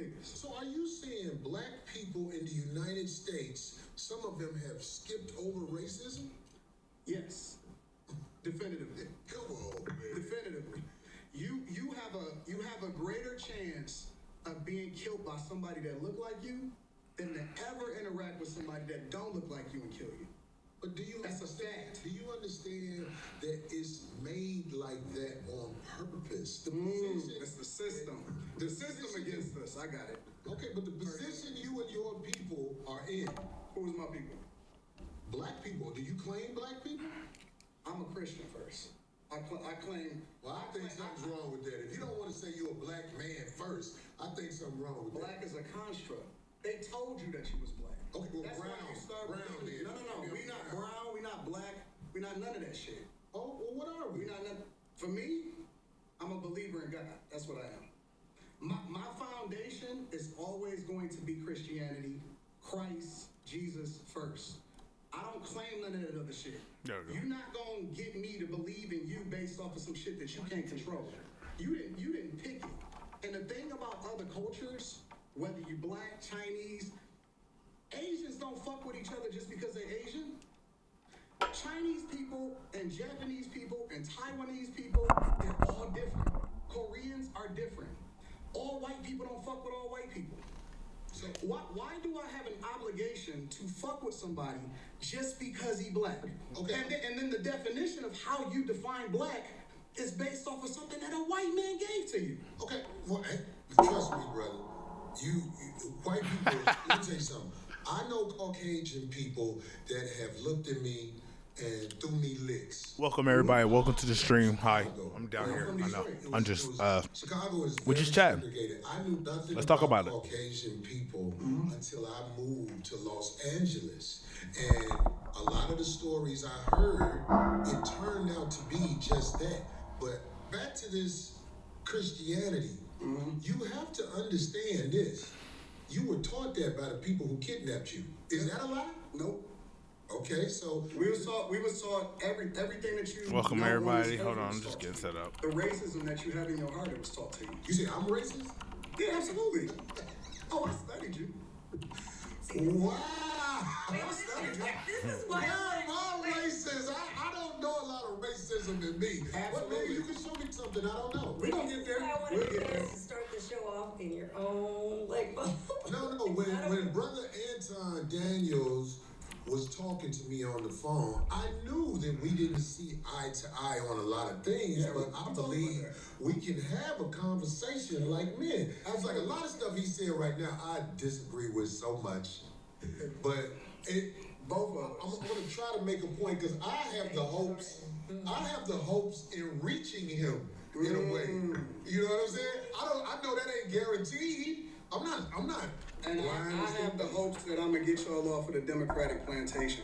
niggas. So are you saying black people in the United States, some of them have skipped over racism? Yes. Definitively. Come on, man. Definitively. You have a greater chance of being killed by somebody that look like you than to ever interact with somebody that don't look like you and kill you. But That's a fact. Do you understand that it's made like that on purpose? The position, It's the system. The system against us. I got it. okay, but the position you and your people are in, Who's my people? black people, do you claim black people? I'm a Christian first. I claim. Well, I think something's wrong with that. If you don't want to say you're a black man first, I think something's wrong with Black is a construct. They told you that you was black. Okay, well, That's brown. why you start Brown believing- then. No. Maybe We I'm not brown. brown. We not black. We not none of that shit. that. Oh, well, what are We we? not none. For me, I'm a believer in God. That's what I am. My foundation is always going to be Christianity, Christ, Jesus first. I don't claim none of that other shit. There we go. You're not gonna get me to believe in you based off of some shit that you can't control. You didn't pick it. And the thing about other cultures, whether you black, Chinese, Asians don't fuck with each other just because they're Asian. Chinese people and Japanese people and Taiwanese people, they're all different. Koreans are different. All white people don't fuck with all white people. So why do I have an obligation to fuck with somebody just because he black? Okay. And then the definition of how you define black is based off of something that a white man gave to you. Okay, well, hey, trust me, brother. You white people, let me tell you something. I know Caucasian people that have looked at me and threw me licks. Welcome everybody. Welcome to the stream. Hi, I'm down here. I know. I'm just Chicago is we're very just chatting. segregated. I knew nothing Let's talk about it. Caucasian people until I moved to Los Angeles. And a lot of the stories I heard, it turned out to be just that. But back to this Christianity, you have to understand this. You were taught that by the people who kidnapped you. Is that a lie? Nope. Okay, so We was taught everything that you welcome know everybody. was Hold on, was I'm just taught getting to you. set up. The racism that you have in your heart, it was taught to you. you say I'm racist? Yeah, absolutely. Oh, I studied you. Wow. This is why I'm racist. I don't know a lot of racism in me. But maybe you can show me something I don't know. We don't get there. I We'll wanted you get there. guys to start the show off in your own like. No. When Brother Anton Daniels was talking to me on the phone, I knew that we didn't see eye to eye on a lot of things, Yeah, but we I talked believe about we can have a conversation like men. It's like a lot of stuff he said right now, I disagree with so much. But Both of I'm us. going to try to make a point because I have the hopes. I have the hopes in reaching him in a way. You know what I'm saying? I know that ain't guaranteed. I'm not. And I have the hopes that I'm gonna get y'all off of the Democratic plantation.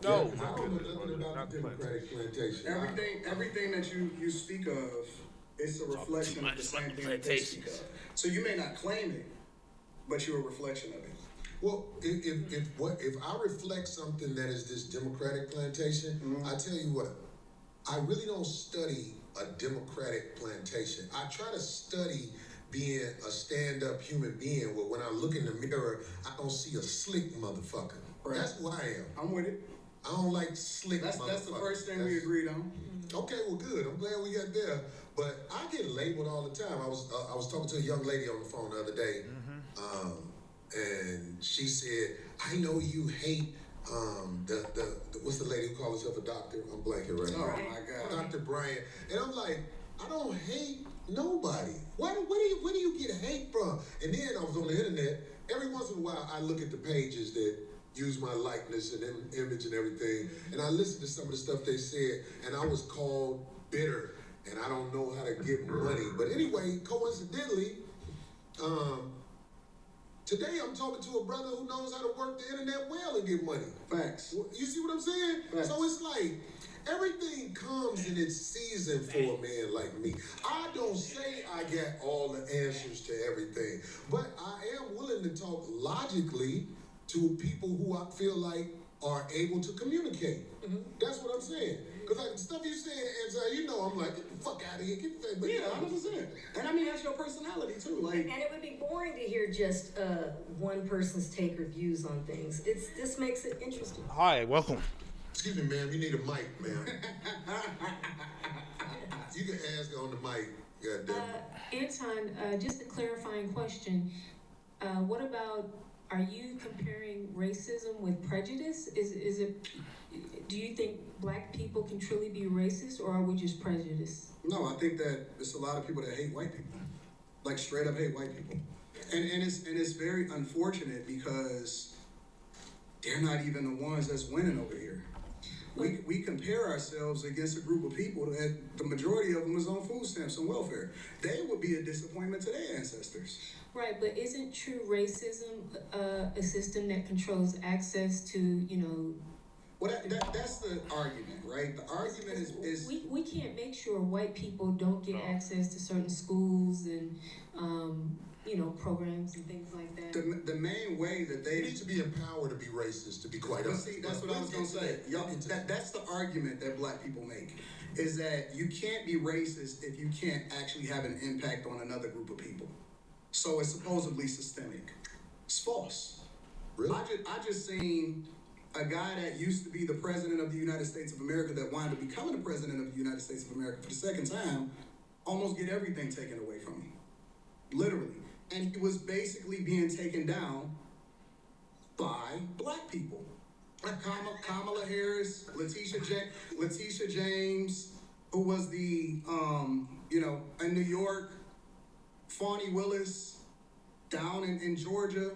No, I don't know nothing about the Democratic plantation. Everything that you speak of, it's a reflection of the same thing that they speak of. So you may not claim it, but you're a reflection of it. Well, if I reflect something that is this Democratic plantation, I tell you what, I really don't study a Democratic plantation. I try to study being a stand-up human being where when I look in the mirror, I don't see a slick motherfucker. Right. That's what I am. I'm with it. I don't like slick That's motherfuckers. the first thing we agreed on. Okay, well, good. I'm glad we got there. But I get labeled all the time. I was talking to a young lady on the phone the other day, and she said, "I know you hate the what's the lady who calls herself a doctor? I'm blanking right Oh now. my God. Dr. Bryant." And I'm like, I don't hate nobody. Where do you get hate from? And then I was on the internet. Every once in a while, I look at the pages that use my likeness and image and everything, and I listen to some of the stuff they said, and I was called bitter, and I don't know how to get money. But anyway, coincidentally, today I'm talking to a brother who knows how to work the internet well and get money. Facts. You see what I'm saying? Right. So it's like everything comes in its season for a man like me. I don't say I got all the answers to everything, but I am willing to talk logically to people who I feel like are able to communicate. That's what I'm saying. Because like the stuff you saying, Angela, you know, I'm like, get the fuck out of here. Get the Yeah, 100%. And I mean, that's your personality too. Like, And it would be boring to hear just one person's take or views on things. This makes it interesting. Hi, welcome. Excuse me, ma'am. You need a mic, ma'am. You can ask on the mic. Goddamn. Anton, just a clarifying question. What about, are you comparing racism with prejudice? Is it, do you think black people can truly be racist, or are we just prejudiced? no, I think that there's a lot of people that hate white people, like straight up hate white people, and it's very unfortunate because they're not even the ones that's winning over here. We compare ourselves against a group of people that the majority of them is on food stamps and welfare. They would be a disappointment to their ancestors. Right, but isn't true racism a system that controls access to, you know? Well, that's the argument, right? The argument is We can't make sure white people don't get access to certain schools and, you know, programs and things like that. the main way that They they need to be empowered to be racist, to be quite But honest. see, that's what I was gonna say. Y'all, that's the argument that black people make, is that you can't be racist if you can't actually have an impact on another group of people. So it's supposedly systemic. It's false. Really? I just seen a guy that used to be the president of the United States of America that wound up becoming the president of the United States of America for the second time, almost get everything taken away from him. Literally. And he was basically being taken down by black people. Like Kamala Harris, Letitia James, who was the, in New York, Fani Willis, down in Georgia.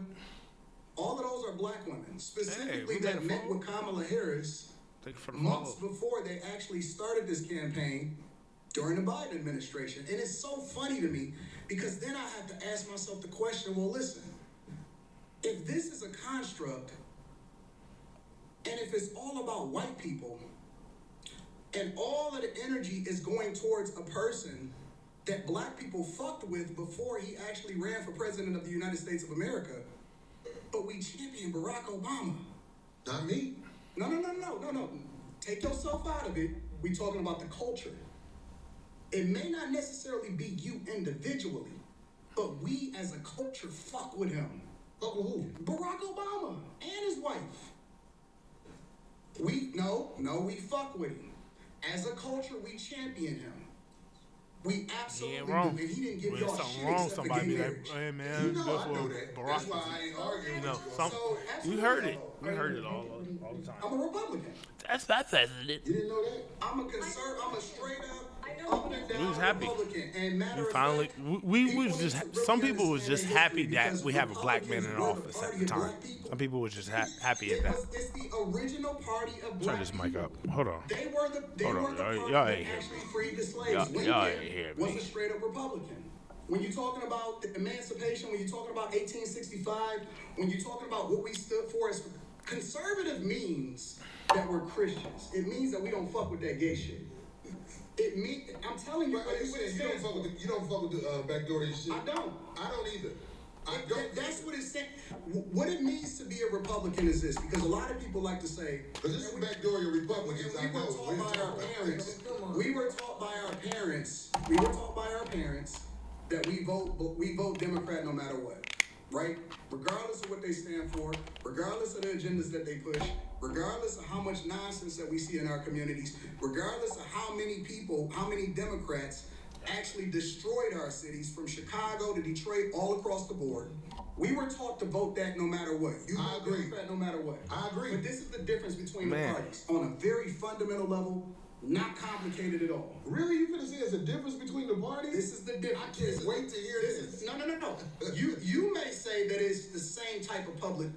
All of those are black women, specifically we that made a met phone. with Kamala Harris Thank you for the months follow. before they actually started this campaign during the Biden administration. And it's so funny to me because then I have to ask myself the question, well, listen, if this is a construct and if it's all about white people and all of the energy is going towards a person that black people fucked with before he actually ran for president of the United States of America, but we champion Barack Obama. Not me. No. Take yourself out of it. We talking about the culture. It may not necessarily be you individually, but we as a culture fuck with him. Fuck with who? Barack Obama and his wife. We fuck with him. As a culture, we champion him. We absolutely ain't wrong. do. And he didn't give When y'all something shit wrong, except for somebody gay be like, marriage. hey man, You know that's I know what that. Barack That's why is. I ain't arguing You know, with you. some, So, we heard it. absolutely. We heard it all the time. I'm a Republican. That's president. You didn't know that? I'm a straight up, I know up and you. down We was happy. Republican. And matter We of finally, fact, we people was just, need to some really people was just understand happy history that because we have a black man in Republicans were the office at party the of time. black people. Some people was just happy at that. It's the original party of black Turn this mic people. up. Hold on. They were the Hold on, party y'all that ain't hear actually me. freed the slaves. Y'all Lincoln ain't hear was me. a straight up Republican. When you're talking about the emancipation, when you're talking about 1865, when you're talking about what we stood for as conservative means that we're Christians. It means that we don't fuck with that gay shit. It mean I'm telling you But what you it said you don't stands fuck for. with the, you don't fuck with the backdoor shit. I don't. I don't either. I don't. That's what it said. What it means to be a Republican is this, because a lot of people like to say, Because this is backdoor Republicans, I we were know. taught We by our talk about parents. Come on. We were taught by our parents that we vote Democrat no matter what, right? Regardless of what they stand for, regardless of the agendas that they push, regardless of how much nonsense that we see in our communities, regardless of how many people, how many Democrats actually destroyed our cities from Chicago to Detroit, all across the board. We were taught to vote that no matter what. You I vote agree. Democrat no matter what. I agree. But this is the difference between the Man. parties on a very fundamental level, not complicated at all. Really? You finna say there's a difference between the parties? This is the difference. I can't wait to hear this. No. You may say that it's the same type of public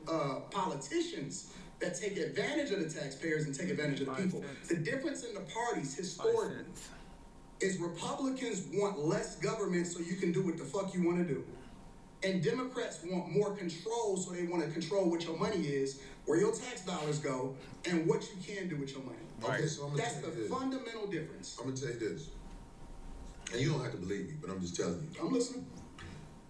politicians that take advantage of the taxpayers and take advantage of the people. The difference in the parties historically is Republicans want less government so you can do what the fuck you want to do. And Democrats want more control, so they want to control what your money is, where your tax dollars go, and what you can do with your money. Okay, so I'm gonna That's tell the you this. fundamental difference. I'm gonna tell you this. And you don't have to believe me, but I'm just telling you. I'm listening.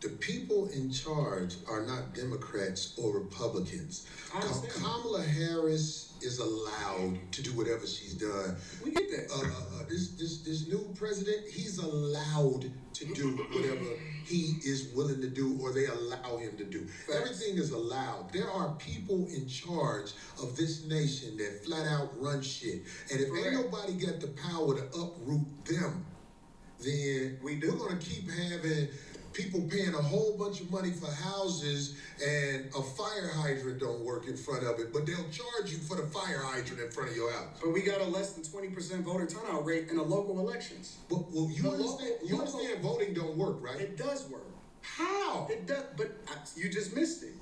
the people in charge are not Democrats or Republicans. I understand. Kamala Harris is allowed to do whatever she's done. We get that. This new president, he's allowed to do whatever he is willing to do or they allow him to do. Facts. Everything is allowed. There are people in charge of this nation that flat out run shit. And if Correct. ain't nobody got the power to uproot them, then we're gonna keep having people paying a whole bunch of money for houses and a fire hydrant don't work in front of it, but they'll charge you for the fire hydrant in front of your house. But we got a less than 20% voter turnout rate in the local elections. But well, you The understand? local- You understand voting don't work, right? It does work. How? It does, but you just missed it.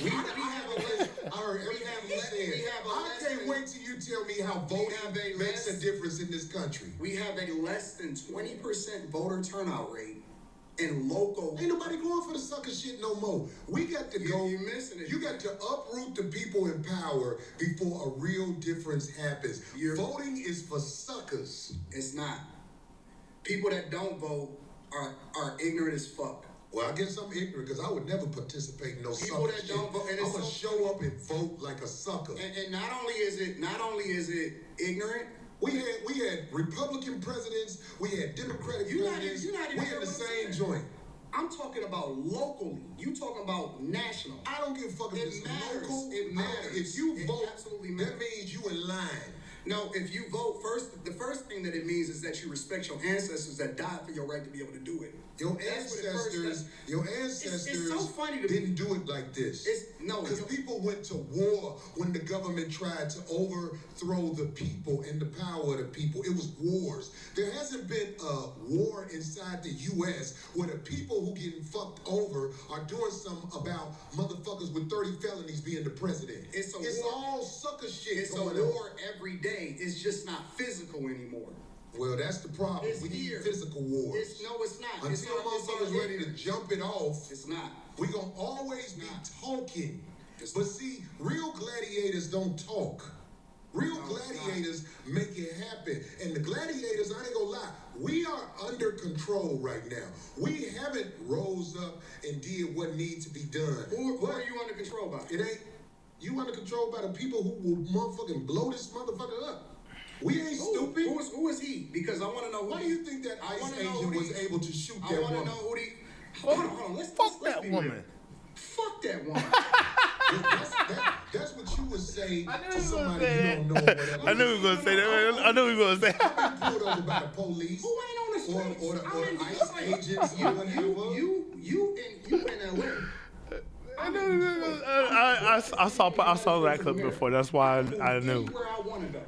We have a less. I heard everything you we said. have a I less can't than- wait till you tell me how have voting a makes a less- difference in this country. We have a less than 20% voter turnout rate in local. Ain't nobody going for the sucker shit no more. We got to go. You missing it. You got to uproot the people in power before a real difference happens. Voting is for suckers. It's not. People that don't vote are ignorant as fuck. Well, I guess I'm ignorant because I would never participate in no People sucker that shit. don't vote- and I'm it's gonna so- show up and vote like a sucker. And not only is it ignorant. We had Republican presidents, we had Democratic You're not presidents. even- you're not even we in hearing the what I'm same saying. joint. I'm talking about locally. You talking about national. I don't give a fuck if It it's matters. local. It matters. If you It vote, absolutely that matters. means you in line. No, if you vote first, the first thing that it means is that you respect your ancestors that died for your right to be able to do it. Your That's what it first ancestors, does. your It's ancestors so funny to me. didn't do it like this. Because you- people went to war when the government tried to overthrow the people and the power of the people. It was wars. There hasn't been a war inside the U.S. where the people who getting fucked over are doing something about motherfuckers with 30 felonies being the president. It's a It's war. all sucker shit It's a going on. war every day. It's just not physical anymore. Well, that's the problem. It's We here. need physical wars. It's not. Until It's motherfuckers ready to jump it off, It's not. we gonna always be not. talking. It's But not. see, real gladiators don't talk. Real No, it's gladiators make it happen. And the gladiators, I ain't gonna lie, we are under control right now. We haven't rose up and did what needs to be done. Who are you under control by? It ain't, you under control by the people who will motherfucking blow this motherfucker up. We ain't stupid. Who is he? Because I want to know. Why do you think that I ICE wanna know agent who was the- able to shoot I that want to woman? know who the. Hold on. Let's Fuck let's that be real. woman. Fuck that woman. That's what you would say I knew to he was somebody gonna you say don't know. that. Whatever. I knew he was gonna say that. I knew he was gonna say. I've been pulled over by the police Who ain't on the streets? or I'm in the ICE Detroit. agents or whatever. You in LA. I knew. I saw that clip before. That's why I knew. Where I want to go.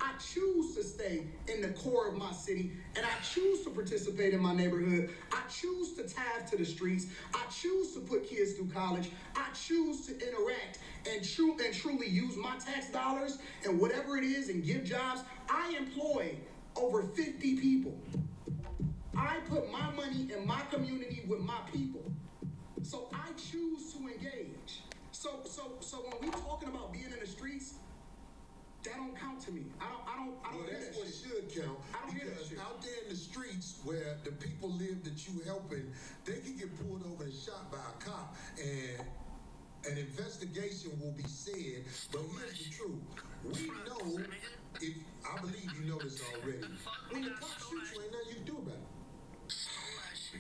I choose to stay in the core of my city, and I choose to participate in my neighborhood. I choose to tithe to the streets. I choose to put kids through college. I choose to interact and truly use my tax dollars and whatever it is and give jobs. I employ over 50 people. I put my money in my community with my people. So I choose to engage. So when we talking about being in the streets, that don't count to me. I don't Well, hear that's that what shit. should count. I don't hear that Because shit. out there in the streets where the people live that you helping, they can get pulled over and shot by a cop, and an investigation will be said. But here's the truth: we know, if I believe you know this already, when the cops shoot you, ain't nothing you can do about it.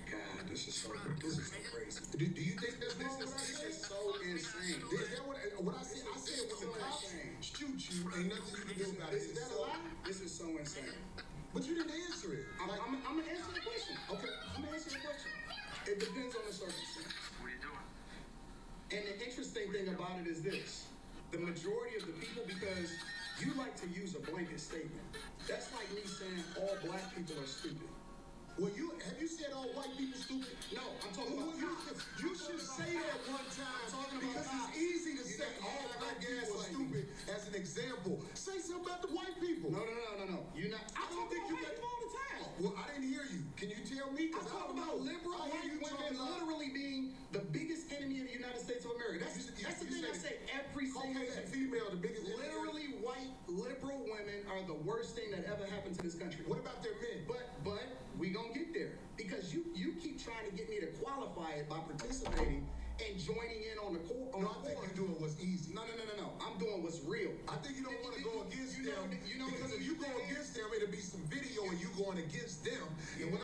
God, this is so crazy. Do you think that's wrong? What I This say? is so insane. Is that what I said? I said when the cops shoot you, ain't nothing you can do about it. Is that a lie? This is so insane. But you didn't answer it. I'm gonna answer the question. Okay. I'm gonna answer the question. It depends on the circumstance. What are you doing? And the interesting thing about it is this: the majority of the people, because you like to use a blanket statement. That's like me saying all black people are stupid. Well, have you said all white people stupid? No, I'm talking about cops. You should say that one time because it's easy to say all black people are stupid as an example. Say something about the white people. No. You're not. I don't think you got all the time. Well, I didn't hear you. Can you tell me? I talk about liberal white women literally being the biggest enemy of the United States of America. That's the thing I say every single Caucasian day. female, the biggest enemy. Literally, white liberal women are the worst thing that ever happened to this country. What about their men? But we gonna get there because you keep trying trying to get me to qualify it by participating and joining in on the court. No, I think you're doing what's easy. No. I'm doing what's real. I think you don't want to go against them, you know, because if you go against them, it'll be some video of you going against them. And when